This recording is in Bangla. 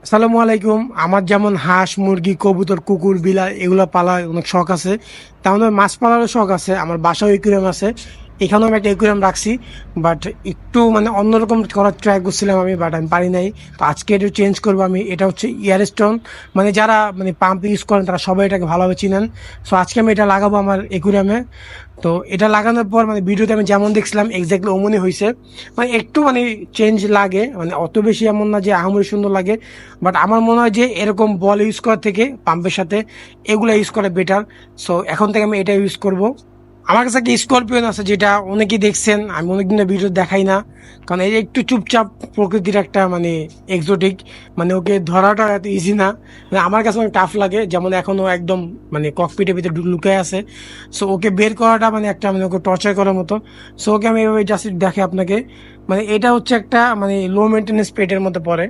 আসসালামু আলাইকুম। আমার যেমন হাঁস মুরগি কবুতর কুকুর বিড়াল এগুলো পালার অনেক শখ আছে, তেমন মাছ পালারও শখ আছে। আমার বাসাও একুরিয়াম আছে, এখানেও আমি একটা একুরিয়াম রাখছি। বাট একটু অন্যরকম করার ট্রাই করছিলাম আমি, বাট আমি পারি নাই। তো আজকে এটা চেঞ্জ করবো আমি। এটা হচ্ছে ইয়ারস্টোন, যারা পাম্প ইউজ করেন তারা সবাই এটাকে ভালোভাবে চিনেন। সো আজকে আমি এটা লাগাবো আমার একুরিয়ামে। তো এটা লাগানোর পর ভিডিওতে আমি যেমন দেখছিলাম এক্স্যাক্টলি অমনই হয়েছে। একটু চেঞ্জ লাগে, অত বেশি এমন না যে আহামরি সুন্দর লাগে। বাট আমার মনে হয় যে এরকম বল ইউজ করার থেকে পাম্পের সাথে এগুলো ইউজ করা বেটার। সো এখন থেকে আমি এটা ইউজ করব। আমার কাছে একটা স্করপিওন আছে, যেটা অনেকেই দেখছেন, আমি অনেকদিনের ভিডিও দেখাই না, কারণ এই যে একটু চুপচাপ প্রকৃতির একটা এক্সোটিক। ওকে ধরাটা এত ইজি না, আমার কাছে অনেক টাফ লাগে। যেমন এখনো একদম ককপিটের ভিতরে লুকায় আছে। সো ওকে বের করাটা একটা ওকে টর্চার করার মতো। সো ওকে আমি এভাবে জাস্ট দেখে আপনাকে, এটা হচ্ছে একটা লো মেনটেন্যান্স পেটের মধ্যে পড়ে।